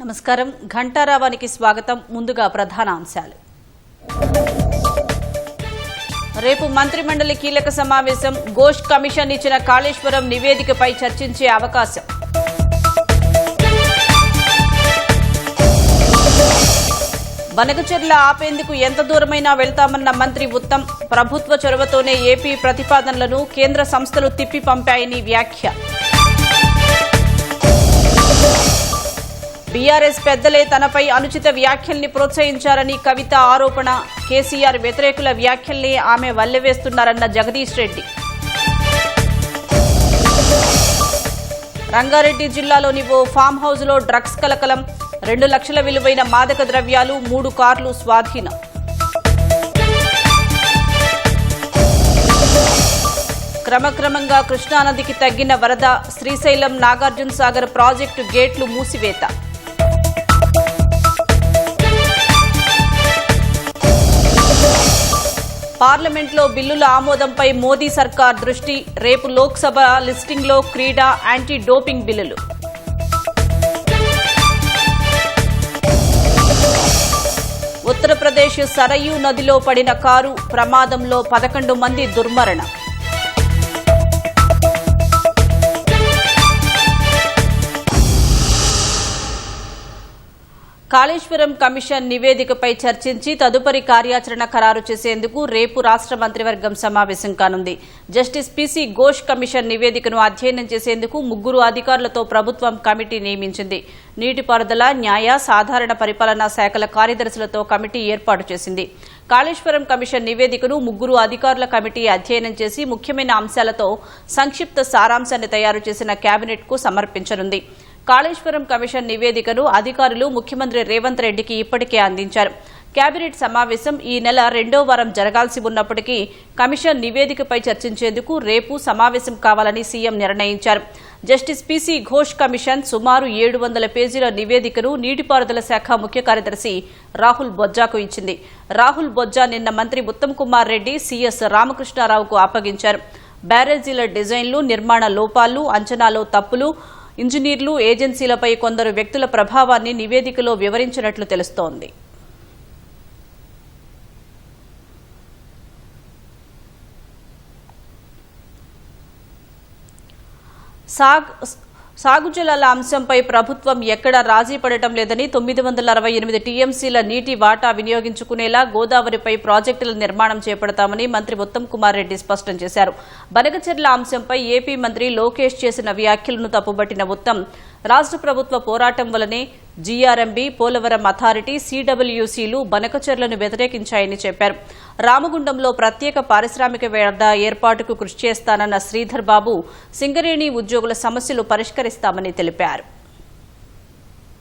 నమస్కారం, ఘంటారావానికి స్వాగతం. ముందుగా ప్రధాన అంశాలు. రేపు మంత్రిమండలి కీలక సమావేశం. ఘోష్ కమిషన్ ఇచ్చిన కాళేశ్వరం నివేదికపై చర్చించే అవకాశం. బనకచెర్ల ఆపేందుకు ఎంత దూరమైనా వెళ్తామన్న మంత్రి ఉత్తమ్. ప్రభుత్వ చొరవతోనే ఏపీ ప్రతిపాదనలను కేంద్ర సంస్థలు తిప్పి పంపాయని వ్యాఖ్య. బీఆర్ఎస్ పెద్దలే తనపై అనుచిత వ్యాఖ్యల్ని ప్రోత్సహించారని కవిత ఆరోపణ. కేసీఆర్ వ్యతిరేకుల వ్యాఖ్యల్ని ఆమె వల్లెవేస్తున్నారన్న జగదీష్ రెడ్డి. రంగారెడ్డి జిల్లాలోని ఓ ఫామ్ హౌస్ లో డ్రగ్స్ కలకలం. 2 లక్షల విలువైన మాదక ద్రవ్యాలు, 3 కార్లు స్వాధీనం. క్రమక్రమంగా కృష్ణానదికి తగ్గిన వరద. శ్రీశైలం నాగార్జున సాగర్ ప్రాజెక్టు గేట్లు మూసివేత. పార్లమెంట్లో బిల్లుల ఆమోదంపై మోదీ సర్కార్ దృష్టి. రేపు లోక్సభ లిస్టింగ్లో క్రీడా, యాంటీ డోపింగ్ బిల్లులు. ఉత్తరప్రదేశ్ సరయూ నదిలో పడిన కారు ప్రమాదంలో 11 మంది దుర్మరణం. కాళేశ్వరం కమిషన్ నివేదికపై చర్చించి తదుపరి కార్యాచరణ ఖరారు చేసేందుకు రేపు రాష్ట్ర మంత్రివర్గం సమావేశం కానుంది. జస్టిస్ పీసీ ఘోష్ కమిషన్ నివేదికను అధ్యయనం చేసేందుకు 3 అధికారులతో ప్రభుత్వం కమిటీ నియమించింది. నీటిపారుదల, న్యాయ, సాధారణ పరిపాలనా శాఖల కార్యదర్శులతో కమిటీ ఏర్పాటు చేసింది. కాళేశ్వరం కమిషన్ నివేదికను 3 అధికారుల కమిటీ అధ్యయనం చేసి ముఖ్యమైన అంశాలతో సంక్షిప్త సారాంశాన్ని తయారు చేసిన కేబినెట్ కు సమర్పించనుంది. కాళేశ్వరం కమిషన్ నివేదికను అధికారులు ముఖ్యమంత్రి రేవంత్ రెడ్డికి ఇప్పటికే అందించారు. కేబినెట్ సమావేశం ఈ నెల 2వ వారం జరగాల్సి ఉన్నప్పటికీ కమిషన్ నివేదికపై చర్చించేందుకు రేపు సమావేశం కావాలని సీఎం నిర్ణయించారు. జస్టిస్ పీసీ ఘోష్ కమిషన్ సుమారు 700 పేజీల నివేదికను నీటిపారుదల శాఖ ముఖ్య కార్యదర్శి రాహుల్ బొజ్జాకు ఇచ్చింది. రాహుల్ బొజ్జా నిన్న మంత్రి ఉత్తమ్ కుమార్ రెడ్డి, సీఎస్ రామకృష్ణారావుకు అప్పగించారు. బ్యారేజీల డిజైన్లు, నిర్మాణ లోపాలు, అంచనాలో తప్పులు, ఇంజనీర్లు, ఏజెన్సీలపై కొందరు వ్యక్తుల ప్రభావాన్ని నివేదికలో వివరించినట్లు తెలుస్తోంది. సాగు జలాల అంశంపై ప్రభుత్వం ఎక్కడా రాజీ పడటం లేదని 968 టీఎంసీల నీటి వాటా వినియోగించుకునేలా గోదావరిపై ప్రాజెక్టుల నిర్మాణం చేపడతామని మంత్రి ఉత్తమ్ కుమార్ రెడ్డి స్పష్టం చేశారు. బనకచెర్ల అంశంపై ఏపీ మంత్రి లోకేష్ చేసిన వ్యాఖ్యలను తప్పుబట్టిన ఉత్తమ్ రాష్ట్ర ప్రభుత్వ పోరాటం వల్లనే జీఆర్ఎంబీ, పోలవరం అథారిటీ, సీడబ్ల్యూసీలు బనకచెర్లను వ్యతిరేకించాయని చెప్పారు. రామగుండంలో ప్రత్యేక పారిశ్రామిక వేడ ఏర్పాటుకు కృషి చేస్తానన్న శ్రీధర్ బాబు సింగరేణి ఉద్యోగుల సమస్యలు పరిష్కరిస్తామని తెలిపారు.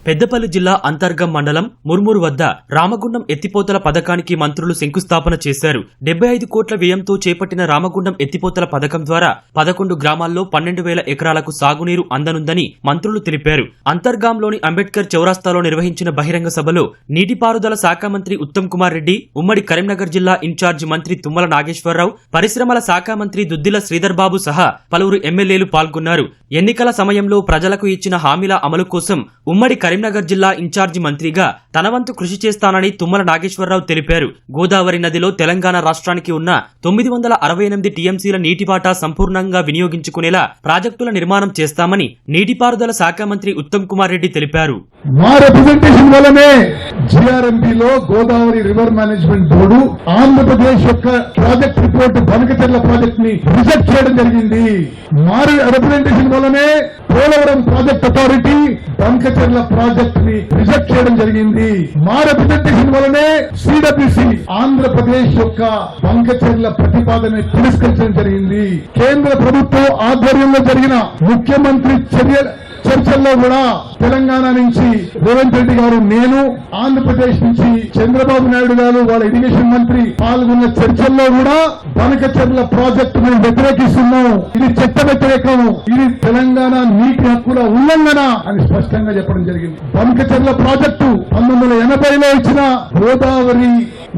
పెద్దపల్లి జిల్లా అంతర్గం మండలం ముర్మూరు వద్ద రామగుండం ఎత్తిపోతల పథకానికి మంత్రులు శంకుస్థాపన చేశారు. 75 కోట్ల వ్యయంతో చేపట్టిన రామగుండం ఎత్తిపోతల పథకం ద్వారా 11 గ్రామాల్లో 12,000 ఎకరాలకు సాగునీరు అందనుందని మంత్రులు తెలిపారు. అంతర్గాంలోని అంబేద్కర్ చౌరాస్తాలో నిర్వహించిన బహిరంగ సభలో నీటిపారుదల శాఖ మంత్రి ఉత్తమ్ కుమార్ రెడ్డి, ఉమ్మడి కరీంనగర్ జిల్లా ఇన్ఛార్జి మంత్రి తుమ్మల నాగేశ్వరరావు, పరిశ్రమల శాఖ మంత్రి దుద్దిల శ్రీధర్ బాబు సహా పలువురు ఎమ్మెల్యేలు పాల్గొన్నారు. ఎన్నికల సమయంలో ప్రజలకు ఇచ్చిన హామీల అమలు కోసం ఉమ్మడి కరీంనగర్ జిల్లా ఇన్ఛార్జి మంత్రిగా తన వంతు కృషి చేస్తానని తుమ్మల నాగేశ్వరరావు తెలిపారు. గోదావరి నదిలో తెలంగాణ రాష్ట్రానికి ఉన్న 968 టీఎంసీల నీటి వాటా సంపూర్ణంగా వినియోగించుకునేలా ప్రాజెక్టుల నిర్మాణం చేస్తామని నీటిపారుదల శాఖ మంత్రి ఉత్తమ్ కుమార్ రెడ్డి తెలిపారు. మా రిప్రజెంటేషన్ వల్లనే జీఆర్ఎంబీలో Godavari river management board Andhra Pradesh యొక్క ప్రాజెక్ట్ రిపోర్ట్ బనకచెర్ల ప్రాజెక్ట్ ని రిజెక్ట్ చేయడం జరిగింది. మా రిప్రజెంటేషన్ వల్లనే Polavaram project authority Banakacherla project ని రిజెక్ట్ చేయడం జరిగింది. మా రిప్రజెంటేషన్ వల్లనే సిడబ్ల్యూసి ఆంధ్రప్రదేశ్ యొక్క బనకచెర్ల ప్రతిపాదన తిరస్కరించడం జరిగింది. కేంద్ర ప్రభుత్వం ఆధ్వర్యంలో జరిగిన ముఖ్యమంత్రి చర్య చర్చల్లో కూడా తెలంగాణ నుంచి రేవంత్ రెడ్డి గారు, నేను, ఆంధ్రప్రదేశ్ నుంచి చంద్రబాబు నాయుడు గారు, వాళ్ళ ఇరిగేషన్ మంత్రి పాల్గొన్న చర్చల్లో కూడా బనకచెర్ల ప్రాజెక్టు మేము వ్యతిరేకిస్తున్నాం, ఇది చట్ట వ్యతిరేకం, ఇది తెలంగాణ నీటి హక్కుల ఉల్లంఘన అని స్పష్టంగా చెప్పడం జరిగింది. బనకచెర్ల ప్రాజెక్టు 1980లో ఇచ్చిన గోదావరి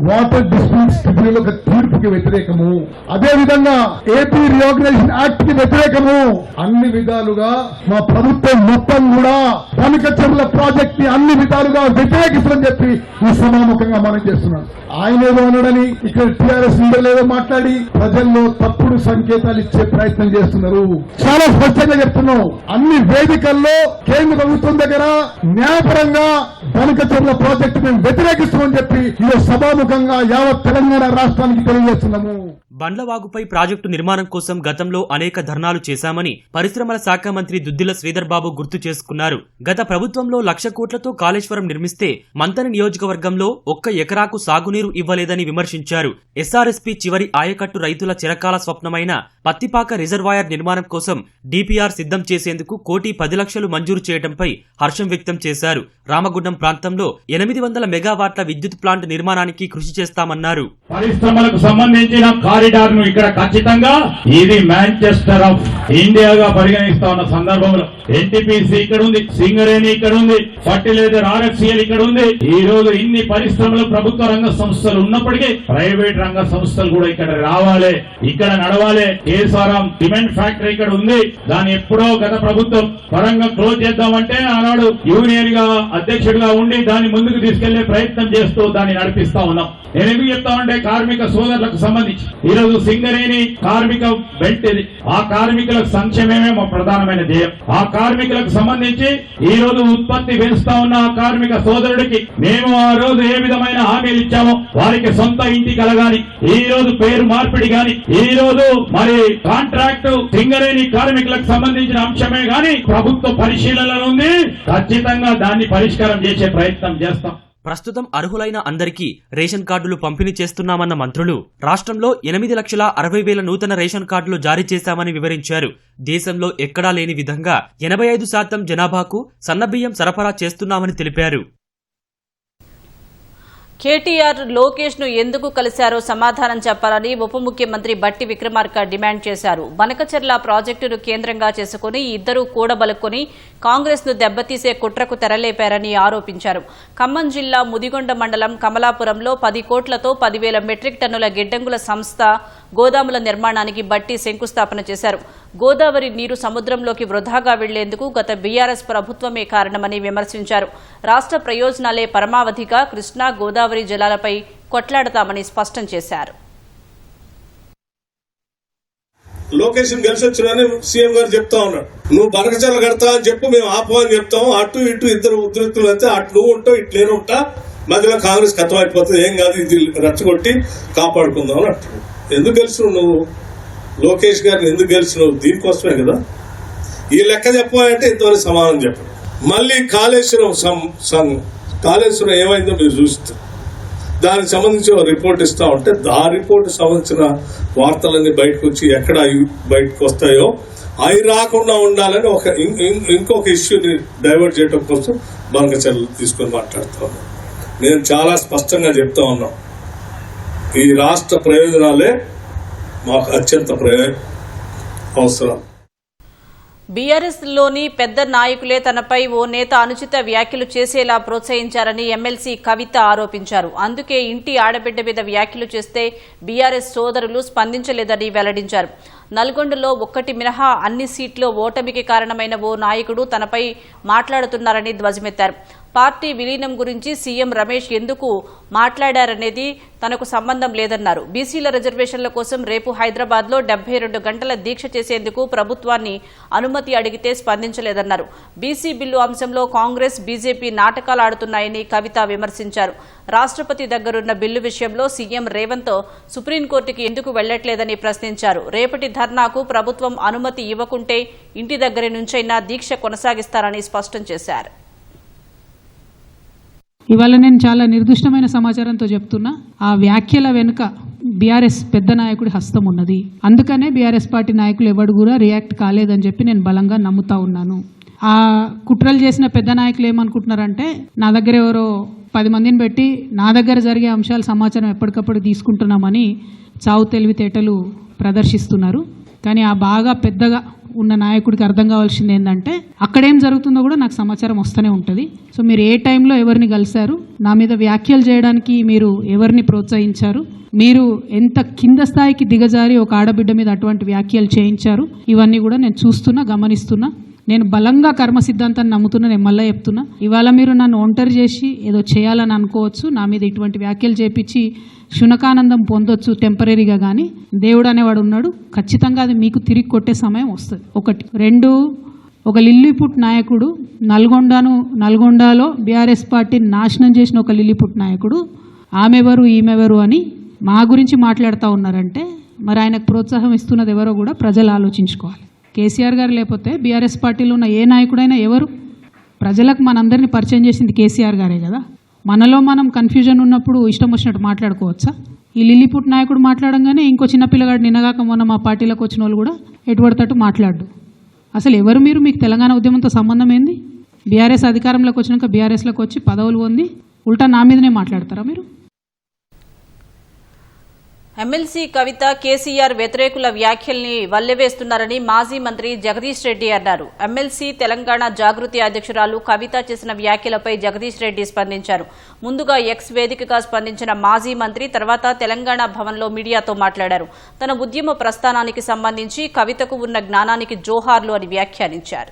వాటర్ డిస్ప్యూట్స్ ట్రిబ్యునల్ ఒక తీర్పుకి వ్యతిరేకము, అదేవిధంగా ఏపీ రీఆర్గనైజేషన్ యాక్ట్ కి వ్యతిరేకము. అన్ని విధాలుగా మా ప్రభుత్వం మొత్తం కూడా బనకచెర్ల ప్రాజెక్ట్ ని అన్ని విధాలుగా వ్యతిరేకిస్తుందని చెప్పి ఈ సభాముఖంగా మనం చేస్తున్నాం. ఆయన ఏదో అనడని ఇక్కడ టీఆర్ఎస్ లీడర్లు ఏదో మాట్లాడి ప్రజల్లో తప్పుడు సంకేతాలు ఇచ్చే ప్రయత్నం చేస్తున్నారు. చాలా స్పష్టంగా చెప్తున్నాం, అన్ని వేదికల్లో కేంద్ర ప్రభుత్వం దగ్గర న్యాయపరంగా బనకచెర్ల ప్రాజెక్టు మేము వ్యతిరేకిస్తామని చెప్పి ఈ సభాముఖంగా యావత్ తెలంగాణ రాష్ట్రానికి తెలియజేస్తున్నాము. బండ్లవాగుపై ప్రాజెక్టు నిర్మాణం కోసం గతంలో అనేక ధర్నాలు చేశామని పరిశ్రమల శాఖ మంత్రి దుద్దిల శ్రీధర్ బాబు గుర్తు చేసుకున్నారు. గత ప్రభుత్వంలో 1,00,000 కోట్లతో కాళేశ్వరం నిర్మిస్తే మంతని నియోజకవర్గంలో 1 ఎకరాకు సాగునీరు ఇవ్వలేదని విమర్శించారు. ఎస్ఆర్ఎస్పీ చివరి ఆయకట్టు రైతుల చిరకాల స్వప్నమైన పత్తిపాక రిజర్వాయర్ నిర్మాణం కోసం డిపిఆర్ సిద్ధం చేసేందుకు 1,10,00,000 మంజూరు చేయడంపై హర్షం వ్యక్తం చేశారు. రామగుండం ప్రాంతంలో 800 మెగావాట్ల విద్యుత్ ప్లాంట్ నిర్మాణానికి కృషి చేస్తామన్నారు. పరిశ్రమలకు సంబంధించిన కారిడార్ ను ఇక్కడ ఖచ్చితంగా ఇది మాంచెస్టర్ ఆఫ్ ఇండియాగా పరిగణిస్తా ఉన్న సందర్భంలో ఎన్టీపీసీ ఇక్కడ ఉంది, సింగరేణి ఇక్కడ ఉంది, ఫర్టిలైజర్ ఆర్ఎఫ్సిఎల్ ఇక్కడ ఉంది. ఈ రోజు ఇన్ని పరిశ్రమలు ప్రభుత్వ రంగ సంస్థలు ఉన్నప్పటికీ ప్రైవేట్ రంగ సంస్థలు కూడా ఇక్కడ రావాలి, ఇక్కడ నడవాలి. కేసారాం సిమెంట్ ఫ్యాక్టరీ ఇక్కడ ఉంది, దాన్ని ఎప్పుడో గత ప్రభుత్వం పరంగా క్లోజ్ చేద్దామంటే ఆనాడు యూనియన్ గా అధ్యక్షుడిగా ఉండి దాన్ని ముందుకు తీసుకెళ్లే ప్రయత్నం చేస్తూ దాన్ని నడిపిస్తా ఉన్నాం. నేను ఎందుకు చెప్తామంటే కార్మిక సోదరులకు సంబంధించి ఈ రోజు సింగరేణి కార్మిక బెల్ట్ ఇది, ఆ కార్మికులకు సంక్షేమమే మా ప్రధానమైన ధ్యేయం. ఆ కార్మికులకు సంబంధించి ఈ రోజు ఉత్పత్తి పెంచుతా ఉన్న ఆ కార్మిక సోదరుడికి మేము ఆ రోజు ఏ విధమైన హామీలు ఇచ్చామో వారికి సొంత ఇంటి కలగాని, ఈ రోజు పేరు మార్పిడి గాని, ఈ రోజు మరి కాంట్రాక్టు సింగరేణి కార్మికులకు సంబంధించిన అంశమే గాని ప్రభుత్వ పరిశీలనలో ఉంది. ఖచ్చితంగా దాన్ని పరిష్కారం చేసే ప్రయత్నం చేస్తాం. ప్రస్తుతం అర్హులైన అందరికీ రేషన్ కార్డులు పంపిణీ చేస్తున్నామన్న మంత్రులు రాష్ట్రంలో 8,60,000 నూతన రేషన్ కార్డులు జారీ చేశామని వివరించారు. దేశంలో ఎక్కడా లేని విధంగా 85% జనాభాకు సన్నబియ్యం సరఫరా చేస్తున్నామని తెలిపారు. కేటీఆర్ లోకేష్ ను ఎందుకు కలిశారో సమాధానం చెప్పాలని ఉప ముఖ్యమంత్రి బట్టి విక్రమార్క డిమాండ్ చేశారు. బనకచెర్ల ప్రాజెక్టును కేంద్రంగా చేసుకుని ఇద్దరూ కూడబలుకొని కాంగ్రెస్ ను దెబ్బతీసే కుట్రకు తెరలేపారని ఆరోపించారు. ఖమ్మం జిల్లా ముదిగొండ మండలం కమలాపురంలో 10 కోట్లతో 10,000 మెట్రిక్ టన్నుల గిడ్డంగుల సంస్థ గోదాముల నిర్మాణానికి బట్టి శంకుస్థాపన చేశారు. గోదావరి నీరు సముద్రంలోకి వృధాగా వెళ్లేందుకు గత బీఆర్ఎస్ ప్రభుత్వమే కారణమని విమర్శించారు. రాష్ట్ర ప్రయోజనాలే పరమావధిగా కృష్ణా గోదావరి జలాలపై కొట్లాడతామని స్పష్టం చేశారు. లోకేష్ కలిసి వచ్చిన సీఎం గారు చెప్తా ఉన్నాడు, నువ్వు బనకచెర్ల కడతా అని చెప్పు, మేము ఆపమని చెప్తాము. అటు ఇటు ఇద్దరు ఉద్రిక్తులు అయితే అటు నువ్వు ఉంటావు ఇటు నేను ఉంటా, మధ్యలో కాంగ్రెస్ కథం అయిపోతుంది, ఏం కాదు ఇది రచ్చగొట్టి కాపాడుకుందాం అని అంటాడు. ఎందుకు గెలిచినావు నువ్వు? లోకేష్ గారిని ఎందుకు గెలిచినావు? దీనికోసమే కదా. ఈ లెక్క చెప్పాలంటే ఇంతవరకు సమాధానం చెప్పండి. మళ్ళీ కాళేశ్వరం ఏమైందో మీరు చూస్తారు. దానికి సంబంధించి రిపోర్ట్ ఇస్తా ఉంటే ఆ రిపోర్ట్ సంబంధించిన వార్తలన్నీ బయటకు వచ్చి ఎక్కడ బయటకు వస్తాయో అవి రాకుండా ఉండాలని ఇంకొక ఇష్యూని డైవర్ట్ చేయడం కోసం బనకచెర్ల తీసుకొని మాట్లాడుతా ఉన్నాం. నేను చాలా స్పష్టంగా చెప్తా ఉన్నాం, ఈ రాష్ట్ర ప్రయోజనాలే మాకు అత్యంత అవసరం. బీఆర్ఎస్ లోని పెద్ద నాయకులే తనపై ఓ నేత అనుచిత వ్యాఖ్యలు చేసేలా ప్రోత్సహించారని ఎమ్మెల్సీ కవిత ఆరోపించారు. అందుకే ఇంటి ఆడబిడ్డ మీద వ్యాఖ్యలు చేస్తే బీఆర్ఎస్ సోదరులు స్పందించలేదని వెల్లడించారు. నల్గొండలో ఒక్కటి మినహా అన్ని సీట్లు ఓటమికి కారణమైన ఓ నాయకుడు తనపై మాట్లాడుతున్నారని ధ్వజమెత్తారు. పార్టీ విలీనం గురించి సీఎం రమేష్ ఎందుకు మాట్లాడారనేది తనకు సంబంధం లేదన్నారు. బీసీల రిజర్వేషన్ల కోసం రేపు హైదరాబాద్లో 72 గంటల దీక్ష చేసేందుకు ప్రభుత్వాన్ని అనుమతి అడిగితే స్పందించలేదన్నారు. బీసీ బిల్లు అంశంలో కాంగ్రెస్ బీజేపీ నాటకాలాడుతున్నాయని కవిత విమర్శించారు. రాష్ట్రపతి దగ్గరున్న బిల్లు విషయంలో సీఎం రేవంత్ సుప్రీంకోర్టుకి ఎందుకు వెళ్లట్లేదని ప్రశ్నించారు. రేపటి ధర్నాకు ప్రభుత్వం అనుమతి ఇవ్వకుంటే ఇంటి దగ్గర నుంచైనా దీక్ష కొనసాగిస్తారని స్పష్టం చేశారు. ఇవాళ నేను చాలా నిర్దిష్టమైన సమాచారంతో చెప్తున్నా, ఆ వ్యాఖ్యల వెనుక బీఆర్ఎస్ పెద్ద నాయకుడి హస్తం ఉన్నది. అందుకనే బీఆర్ఎస్ పార్టీ నాయకులు ఎవరు కూడా రియాక్ట్ కాలేదని చెప్పి నేను బలంగా నమ్ముతా ఉన్నాను. ఆ కుట్రలు చేసిన పెద్ద నాయకులు ఏమనుకుంటున్నారంటే నా దగ్గర ఎవరో 10 మందిని పెట్టి నా దగ్గర జరిగే అంశాల సమాచారం ఎప్పటికప్పుడు తీసుకుంటున్నామని చావు తెలివితేటలు ప్రదర్శిస్తున్నారు. కానీ ఆ బాగా పెద్దగా ఉన్న నాయకుడికి అర్థం కావాల్సింది ఏంటంటే అక్కడేం జరుగుతుందో కూడా నాకు సమాచారం వస్తూనే ఉంటుంది. సో మీరు ఏ టైంలో ఎవరిని కలిశారు, నా మీద వ్యాఖ్యలు చేయడానికి మీరు ఎవరిని ప్రోత్సహించారు, మీరు ఎంత కింద స్థాయికి దిగజారి ఒక ఆడబిడ్డ మీద అటువంటి వ్యాఖ్యలు చేయించారు, ఇవన్నీ కూడా నేను చూస్తున్నా, గమనిస్తున్నా. నేను బలంగా కర్మ సిద్ధాంతాన్ని నమ్ముతున్నా. నేను మళ్ళీ చెప్తున్నా, ఇవాళ మీరు నన్ను ఒంటరి చేసి ఏదో చేయాలని అనుకోవచ్చు, నా మీద ఇటువంటి వ్యాఖ్యలు చేపించి శునకానందం పొందొచ్చు టెంపరీగా. కానీ దేవుడు అనేవాడు ఉన్నాడు, ఖచ్చితంగా అది మీకు తిరిగి కొట్టే సమయం వస్తుంది. 1. 2, ఒక లిల్లీపుట్ నాయకుడు నల్గొండలో బీఆర్ఎస్ పార్టీని నాశనం చేసిన ఒక లిల్లీపుట్ నాయకుడు ఆమెవరు ఈమెవరు అని మా గురించి మాట్లాడుతూ ఉన్నారంటే మరి ఆయనకు ప్రోత్సాహం ఇస్తున్నది ఎవరో కూడా ప్రజలు ఆలోచించుకోవాలి. కేసీఆర్ గారు లేకపోతే బీఆర్ఎస్ పార్టీలో ఉన్న ఏ నాయకుడైనా ఎవరు? ప్రజలకు మనందరినీ పరిచయం చేసింది కేసీఆర్ గారే కదా. మనలో మనం కన్ఫ్యూజన్ ఉన్నప్పుడు ఇష్టం వచ్చినట్టు మాట్లాడుకోవచ్చా? ఈ లిల్లీపుట్ నాయకుడు మాట్లాడంగానే ఇంకో చిన్న పిల్లగాడు నిన్నగాక మొన్న మా పార్టీలోకి వచ్చిన వాళ్ళు కూడా ఎటుపడతట్టు మాట్లాడు. అసలు ఎవరు మీరు? మీకు తెలంగాణ ఉద్యమంతో సంబంధం ఏంది? బీఆర్ఎస్ అధికారంలోకి వచ్చినాక బీఆర్ఎస్లోకి వచ్చి పదవులు పొంది ఉల్టా నా మీదనే మాట్లాడతారా మీరు? ఎమ్మెల్సీ కవిత కేసీఆర్ వ్యతిరేకుల వ్యాఖ్యల్ని వల్లెవేస్తున్నారని మాజీ మంత్రి జగదీష్ రెడ్డి అన్నారు. ఎమ్మెల్సీ తెలంగాణ జాగృతి అధ్యక్షురాలు కవిత చేసిన వ్యాఖ్యలపై జగదీష్ రెడ్డి స్పందించారు. ముందుగా ఎక్స్ వేదికగా స్పందించిన మాజీ మంత్రి తర్వాత తెలంగాణ భవన్లో మీడియాతో మాట్లాడారు. తన ఉద్యమ ప్రస్థానానికి సంబంధించి కవితకు ఉన్న జ్ఞానానికి జోహార్లు అని వ్యాఖ్యానించారు.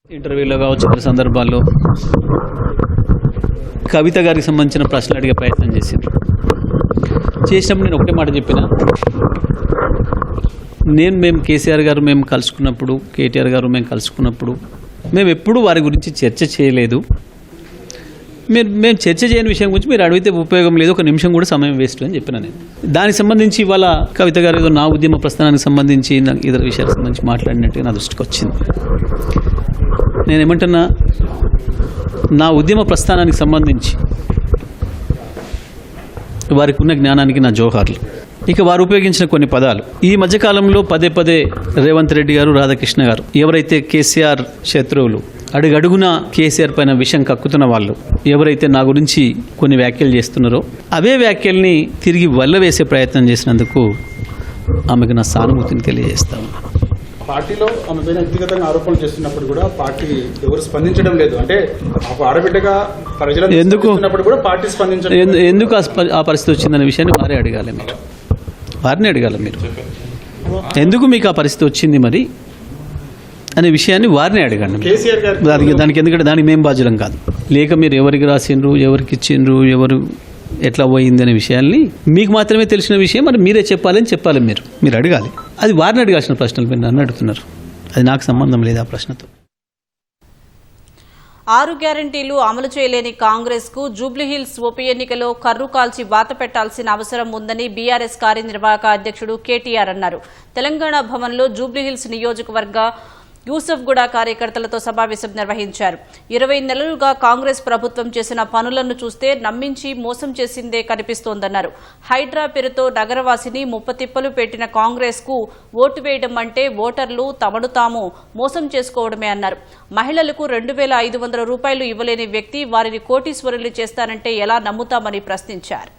ఇంటర్వ్యూలో కావచ్చు సందర్భాల్లో కవిత గారికి సంబంధించిన ప్రశ్నలు అడిగే ప్రయత్నం చేసినప్పుడు నేను ఒకటే మాట చెప్పిన, మేము కేసీఆర్ గారు మేము కలుసుకున్నప్పుడు, కేటీఆర్ గారు మేము కలుసుకున్నప్పుడు మేము ఎప్పుడూ వారి గురించి చర్చ చేయలేదు. మేము చర్చ చేయని విషయం గురించి మీరు అడిగితే ఉపయోగం లేదు, 1 నిమిషం కూడా సమయం వేస్ట్ అని చెప్పిన నేను. దానికి సంబంధించి ఇవాళ కవిత గారు ఏదో నా ఉద్యమ ప్రస్థానానికి సంబంధించి ఇతర విషయాలకు సంబంధించి మాట్లాడినట్టుగా నా దృష్టికి వచ్చింది. నేనేమంటున్నా, నా ఉద్యమ ప్రస్థానానికి సంబంధించి వారికి ఉన్న జ్ఞానానికి నా జోహార్లు. ఇక వారు ఉపయోగించిన కొన్ని పదాలు ఈ మధ్యకాలంలో పదే రేవంత్ రెడ్డి గారు, రాధాకృష్ణ గారు ఎవరైతే కేసీఆర్ శత్రువులు, అడుగడుగున కేసీఆర్ పైన విషం కక్కుతున్న వాళ్ళు ఎవరైతే నా గురించి కొన్ని వ్యాఖ్యలు చేస్తున్నారో అవే వ్యాఖ్యల్ని తిరిగి వల్లవేసే ప్రయత్నం చేసినందుకు ఆమెకు నా సానుభూతిని తెలియజేస్తాను. పార్టీలో ఆమె పైన వ్యక్తిగతంగా ఆరోపణలు చేస్తున్నప్పుడు కూడా పార్టీ ఎవరు స్పందించడం లేదు. అంటే ఆడబిడ్డగా ప్రజలు ఎందుకు కూడా పార్టీ స్పందించడం ఎందుకు ఆ పరిస్థితి వచ్చిందనే విషయాన్ని వారిని అడగాలి మీరు ఎందుకు మీకు ఆ పరిస్థితి వచ్చింది మరి అనే విషయాన్ని వారిని అడగండి. కేసీఆర్ గారు దానికి ఎందుకంటే దానికి మేము బాధ్యులం కాదు. లేక మీరు ఎవరికి రాసిండ్రు, ఎవరికి ఇచ్చిండ్రు, ఎవరు ఎట్లా పోయింది అనే విషయాల్ని మీకు మాత్రమే తెలిసిన విషయం మరి మీరే చెప్పాలి. మీరు అడగాలి. అది వారిని అడగాల్సిన ప్రశ్నలు మీరు నన్ను అడుగుతున్నారు. అది నాకు సంబంధం లేదు ఆ ప్రశ్నతో. 6 గ్యారంటీలు అమలు చేయలేని కాంగ్రెస్ కు జూబ్లీహిల్స్ ఉప ఎన్నికలో కర్రు కాల్చి వాత పెట్టాల్సిన అవసరం ఉందని బీఆర్ఎస్ కార్యనిర్వాహక అధ్యక్షుడు కేటీఆర్ అన్నారు. తెలంగాణ భవన్లో జూబ్లీహిల్స్ నియోజకవర్గ యూసఫ్గూడ కార్యకర్తలతో సమావేశం నిర్వహించారు. 20 నెలలుగా కాంగ్రెస్ ప్రభుత్వం చేసిన పనులను చూస్తే నమ్మించి మోసం చేసిందే కనిపిస్తోందన్నారు. హైడ్రా పేరుతో నగరవాసిని ముప్పతిప్పలు పెట్టిన కాంగ్రెస్ కు ఓటు వేయడం అంటే ఓటర్లు తమను తాము మోసం చేసుకోవడమే అన్నారు. మహిళలకు 2,500 రూపాయలు ఇవ్వలేని వ్యక్తి వారిని కోటీశ్వరులు చేస్తానంటే ఎలా నమ్ముతామని ప్రశ్నించారు.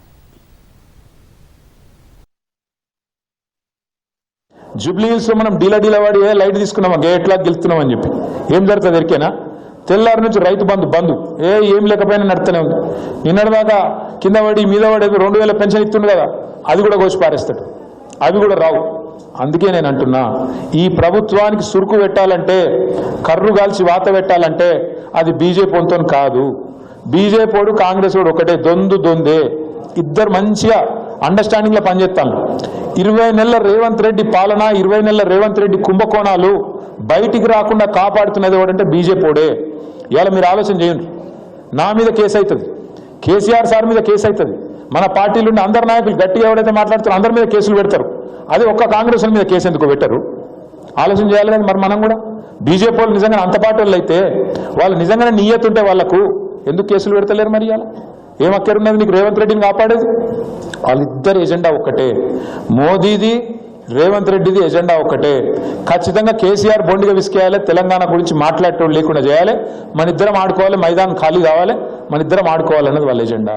జూబ్లీహిల్స్ లో మనం డీలా వాడి లైట్ తీసుకున్నామా, ఎట్లా గెలుస్తున్నామని చెప్పి ఏం జరుగుతుంది ఎరికేనా? తెల్లారి నుంచి రైతు బంధు ఏం లేకపోయినా నడుతూనే ఉంది. నిన్నటిదాకా కింద పడి మీద పడి 2,000 పెన్షన్ ఇస్తుండు కదా, అది కూడా కోసి పారేస్తాడు. అవి కూడా రావు. అందుకే నేను అంటున్నా, ఈ ప్రభుత్వానికి సురుకు పెట్టాలంటే, కర్రు కాల్చి వాత పెట్టాలంటే అది బీజేపీతో కాదు. బీజేపీ కాంగ్రెస్ వాడు ఒకటే, దొందే. ఇద్దరు మంచిగా అండర్స్టాండింగ్ లో పనిచేస్తాను. 20 నెలల రేవంత్ రెడ్డి పాలన, 20 నెలల రేవంత్ రెడ్డి కుంభకోణాలు బయటికి రాకుండా కాపాడుతున్నది ఎవడంటే బీజేపీడే. ఇవాళ మీరు ఆలోచన చేయండి. నా మీద కేసు అవుతుంది, కేసీఆర్ సార్ మీద కేసు అవుతుంది, మన పార్టీలుండి అందరు నాయకులు గట్టిగా ఎవరైతే మాట్లాడుతారో అందరి మీద కేసులు పెడతారు. అది ఒక్క కాంగ్రెస్ మీద కేసు ఎందుకు పెట్టరు? ఆలోచన చేయాలి కదా. మరి మనం కూడా బీజేపీ వాళ్ళు నిజంగా అంత పార్టీ వాళ్ళు అయితే, వాళ్ళు నిజంగానే నియతుంటే వాళ్లకు ఎందుకు కేసులు పెడతలేరు? మరి ఇవాళ ఏం అక్కరున్నది నీకు రేవంత్ రెడ్డిని కాపాడేది? వాళ్ళిద్దరు ఎజెండా ఒక్కటే, మోదీది రేవంత్ రెడ్డిది ఎజెండా ఒకటే, ఖచ్చితంగా కేసీఆర్ బొండిగా విసికేయాలి, తెలంగాణ గురించి మాట్లాడటం లేకుండా చేయాలి, మన ఇద్దరం ఆడుకోవాలి, మైదానం ఖాళీ కావాలి, మన ఇద్దరం ఆడుకోవాలన్నది వాళ్ళ ఎజెండా.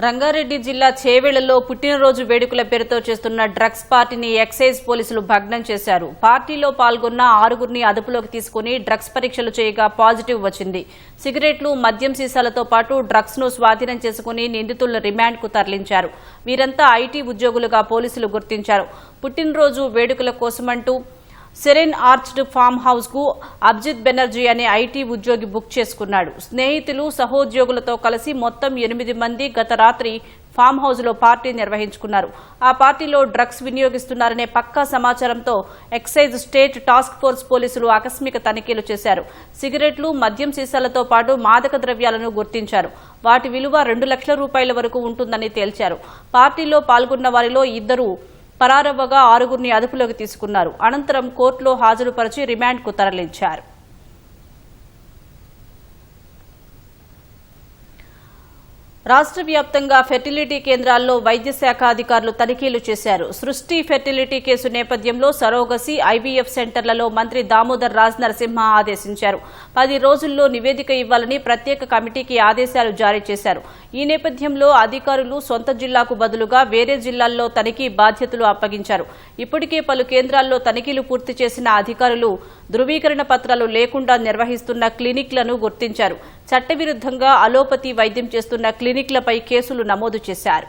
రంగారెడ్డి జిల్లా చేవెళ్లలో పుట్టినరోజు వేడుకల పేరుతో చేస్తున్న డ్రగ్స్ పార్టీని ఎక్సైజ్ పోలీసులు భగ్నం చేశారు. పార్టీలో పాల్గొన్న 6గురిని అదుపులోకి తీసుకుని డ్రగ్స్ పరీక్షలు చేయగా పాజిటివ్ వచ్చింది. సిగరెట్లు, మద్యం సీసాలతో పాటు డ్రగ్స్ ను స్వాధీనం చేసుకుని నిందితులను రిమాండ్ కు తరలించారు. వీరంతా ఐటీ ఉద్యోగులుగా పోలీసులు గుర్తించారు. పుట్టినరోజు వేడుకల కోసమంటూ సెరెన్ ఆర్చ్డ్ ఫామ్ హౌస్ కు అబ్జిత్ బెనర్జీ అనే ఐటీ ఉద్యోగి బుక్ చేసుకున్నాడు. స్నేహితులు, సహోద్యోగులతో కలిసి మొత్తం 8 మంది గత రాత్రి ఫామ్ హౌస్ లో పార్టీ నిర్వహించుకున్నారు. ఆ పార్టీలో డ్రగ్స్ వినియోగిస్తున్నారనే పక్కా సమాచారంతో ఎక్సైజ్ స్టేట్ టాస్క్ ఫోర్స్ పోలీసులు ఆకస్మిక తనిఖీలు చేశారు. సిగరెట్లు, మద్యం సీసాలతో పాటు మాదక ద్రవ్యాలను గుర్తించారు. వాటి విలువ 2 లక్షల రూపాయల వరకు ఉంటుందని తేల్చారు. పార్టీలో పాల్గొన్న వారిలో 2 పరారవ్వగా 6గురిని అదుపులోకి తీసుకున్నారు. అనంతరం కోర్టులో హాజరుపరిచి రిమాండ్ కు తరలించారు. రాష్ట్ర వ్యాప్తంగా ఫెర్టిలిటీ కేంద్రాల్లో వైద్య శాఖ అధికారులు తనిఖీలు చేశారు. సృష్టి ఫెర్టిలిటీ కేసు నేపథ్యంలో సరోగసి, ఐవీఎఫ్ సెంటర్లలో మంత్రి దామోదర్ రాజ్ నరసింహ ఆదేశించారు. 10 రోజుల్లో నివేదిక ఇవ్వాలని ప్రత్యేక కమిటీకి ఆదేశాలు జారీ చేశారు. ఈ నేపథ్యంలో అధికారులు సొంత జిల్లాకు బదులుగా వేరే జిల్లాల్లో తనిఖీ బాధ్యతలు అప్పగించారు. ఇప్పటికే పలు కేంద్రాల్లో తనిఖీలు పూర్తి చేసిన అధికారులు ధృవీకరణ పత్రాలు లేకుండా నిర్వహిస్తున్న క్లినిక్లను గుర్తించారు. చట్టవిరుద్ధంగా అలోపతి వైద్యం చేస్తున్న క్లినిక్లపై కేసులు నమోదు చేశారు.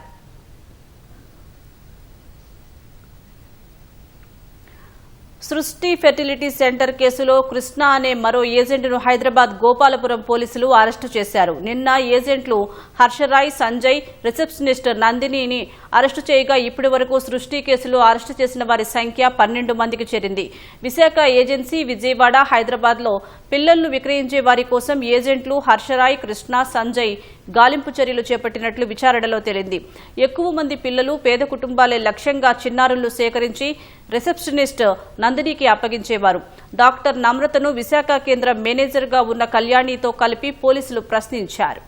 సృష్టి ఫెర్టిలిటీ సెంటర్ కేసులో కృష్ణ అనే మరో ఏజెంట్ను హైదరాబాద్ గోపాలపురం పోలీసులు అరెస్టు చేశారు. నిన్న ఏజెంట్లు హర్షరాయ్, సంజయ్, రిసెప్షనిస్ట్ నందినిని అరెస్టు చేయగా ఇప్పటి వరకు సృష్టి కేసులో అరెస్టు చేసిన వారి సంఖ్య 12 మందికి చేరింది. విశాఖ ఏజెన్సీ, విజయవాడ, హైదరాబాద్లో పిల్లలను విక్రయించే వారి కోసం ఏజెంట్లు హర్షరాయ్, కృష్ణ, సంజయ్ గాలింపు చర్యలు చేపట్టినట్లు విచారణలో తేలింది. ఎక్కువ మంది పిల్లలు, పేద కుటుంబాలే లక్ష్యంగా చిన్నారులను సేకరించి రిసెప్షనిస్ట్ నందినికి అప్పగించేవారు. డాక్టర్ నమ్రతను విశాఖ కేంద్ర మేనేజర్గా ఉన్న కళ్యాణితో కలిపి పోలీసులు ప్రశ్నించారు.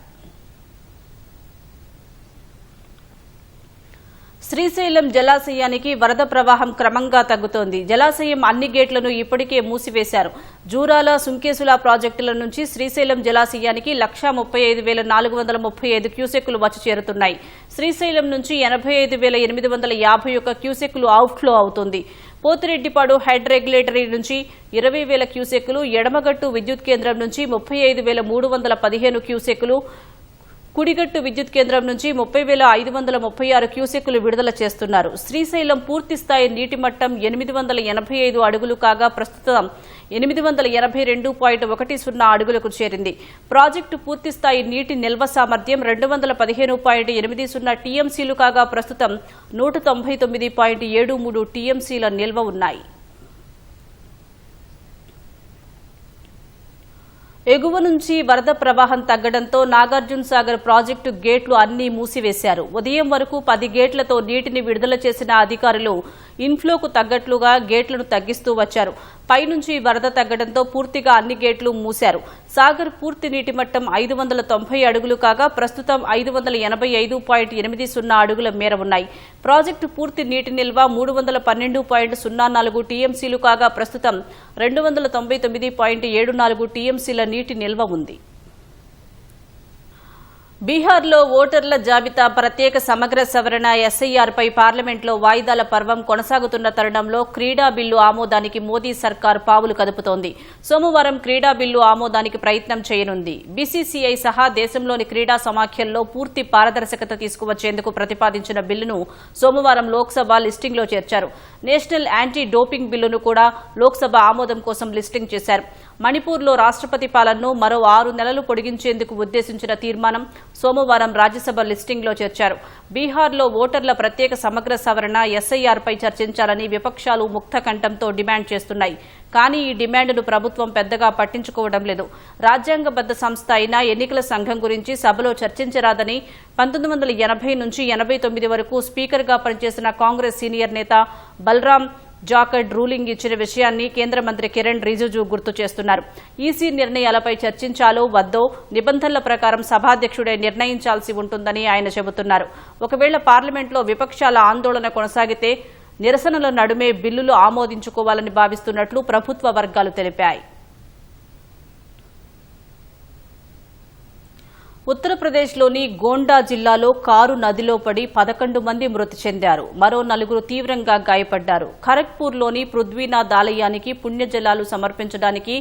శ్రీశైలం జలాశయానికి వరద ప్రవాహం క్రమంగా తగ్గుతోంది. జలాశయం అన్ని గేట్లను ఇప్పటికే మూసివేశారు. జూరాల, సుంకేసుల ప్రాజెక్టుల నుంచి శ్రీశైలం జలాశయానికి 135,435 క్యూసెక్కులు వచ్చి చేరుతున్నాయి. శ్రీశైలం నుంచి 85,851 క్యూసెక్కులు అవుట్ఫ్లో అవుతోంది. పోతిరెడ్డిపాడు హెడ్ రెగ్యులేటరీ నుంచి 20,000 క్యూసెక్కులు, ఎడమగట్టు విద్యుత్ కేంద్రం నుంచి 35,315 క్యూసెక్కులు, కుడిగట్టు విద్యుత్ కేంద్రం నుంచి 30,536 క్యూసెక్కులు విడుదల చేస్తున్నారు. శ్రీశైలం పూర్తి స్థాయి నీటి మట్టం 885 అడుగులు కాగా ప్రస్తుతం 882.10 అడుగులకు చేరింది. ప్రాజెక్టు పూర్తి స్థాయి నీటి నిల్వ సామర్థ్యం 215.80 టీఎంసీలు కాగా ప్రస్తుతం 199.73 టీఎంసీల నిల్వ ఉన్నాయి. ఎగువ నుంచి వరద ప్రవాహం తగ్గడంతో నాగార్జున సాగర్ ప్రాజెక్టు గేట్లు అన్నీ మూసివేశారు. ఉదయం వరకు 10 గేట్లతో నీటిని విడుదల చేసిన అధికారులు ఇన్ఫ్లోకు తగ్గట్లుగా గేట్లను తగ్గిస్తూ వచ్చారు. పైనుంచి వరద తగ్గడంతో పూర్తిగా అన్ని గేట్లు మూశారు. సాగర్ పూర్తి నీటి మట్టం 590 అడుగులు కాగా ప్రస్తుతం 585.80 అడుగుల మేర ఉన్నాయి. ప్రాజెక్టు పూర్తి నీటి నిల్వ 312.04 టీఎంసీలు కాగా ప్రస్తుతం 299.74 టీఎంసీల నీటి నిల్వ ఉంది. బీహార్లో ఓటర్ల జాబితా ప్రత్యేక సమగ్ర సవరణ ఎస్ఐఆర్పై పార్లమెంట్లో వాయిదాల పర్వం కొనసాగుతున్న తరుణంలో క్రీడా బిల్లు ఆమోదానికి మోదీ సర్కార్ పావులు కదుపుతోంది. సోమవారం క్రీడా బిల్లు ఆమోదానికి ప్రయత్నం చేయనుంది. బీసీసీఐ సహా దేశంలోని క్రీడా సమాఖ్యల్లో పూర్తి పారదర్శకత తీసుకువచ్చేందుకు ప్రతిపాదించిన బిల్లును సోమవారం లోక్సభ లిస్టింగ్లో చేర్చారు. నేషనల్ యాంటీ డోపింగ్ బిల్లును కూడా లోక్సభ ఆమోదం కోసం లిస్టింగ్ చేశారు. మణిపూర్లో రాష్ట్రపతి పాలనను మరో 6 నెలలు పొడిగించేందుకు ఉద్దేశించిన తీర్మానం సోమవారం రాజ్యసభ లిస్టింగ్లో చేర్చారు. బీహార్లో ఓటర్ల ప్రత్యేక సమగ్ర సవరణ ఎస్ఐఆర్పై చర్చించాలని విపక్షాలు ముక్త కంఠంతో డిమాండ్ చేస్తున్నాయి. కానీ ఈ డిమాండ్ను ప్రభుత్వం పెద్దగా పట్టించుకోవడం లేదు. రాజ్యాంగబద్ద సంస్థ అయిన ఎన్నికల సంఘం గురించి సభలో చర్చించరాదని 1980 నుంచి 89 వరకు స్పీకర్గా పనిచేసిన కాంగ్రెస్ సీనియర్ నేత బల్రాం జాకడ్ రూలింగ్ ఇచ్చిన విషయాన్ని కేంద్ర మంత్రి కిరణ్ రిజిజు గుర్తు చేస్తున్నారు. ఈసీ నిర్ణయాలపై చర్చించాలో వద్దో నిబంధనల ప్రకారం సభాధ్యక్షుడే నిర్ణయించాల్సి ఉంటుందని ఆయన చెబుతున్నారు. ఒకవేళ పార్లమెంట్లో విపక్షాల ఆందోళన కొనసాగితే నిరసనల నడుమే బిల్లులు ఆమోదించుకోవాలని భావిస్తున్నట్లు ప్రభుత్వ వర్గాలు తెలిపాయి. ఉత్తరప్రదేశ్లోని గోండా జిల్లాలో కారు నదిలో పడి 11 మంది మృతి చెందారు. మరో 4 తీవ్రంగా గాయపడ్డారు. ఖరగ్పూర్లోని పృథ్వీనాథ్ ఆలయానికి పుణ్యజలాలు సమర్పించడానికి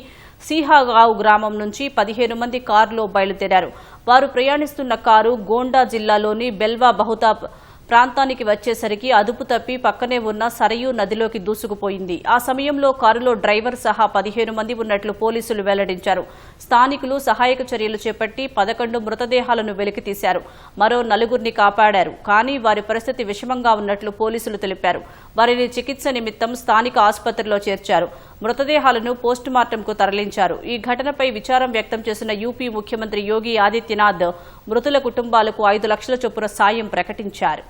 సీహాగావ్ గ్రామం నుంచి 15 మంది కారులో బయలుదేరారు. వారు ప్రయాణిస్తున్న కారు గోండా జిల్లాలోని బెల్వా బహుతాబ్ ప్రాంతానికి వచ్చేసరికి అదుపు తప్పి పక్కనే ఉన్న సరయూ నదిలోకి దూసుకుపోయింది. ఆ సమయంలో కారులో డ్రైవర్ సహా 15 మంది ఉన్నట్లు పోలీసులు వెల్లడించారు. స్థానికులు సహాయక చర్యలు చేపట్టి 11 మృతదేహాలను వెలికితీశారు. మరో 4 కాపాడారు. కానీ వారి పరిస్థితి విషమంగా ఉన్నట్లు పోలీసులు తెలిపారు. వారిని చికిత్స నిమిత్తం స్థానిక ఆసుపత్రిలో చేర్చారు. మృతదేహాలను పోస్టుమార్టంకు తరలించారు. ఈ ఘటనపై విచారం వ్యక్తం చేసిన యూపీ ముఖ్యమంత్రి యోగి ఆదిత్యనాథ్ మృతుల కుటుంబాలకు 5 లక్షల చొప్పున సాయం ప్రకటించారు.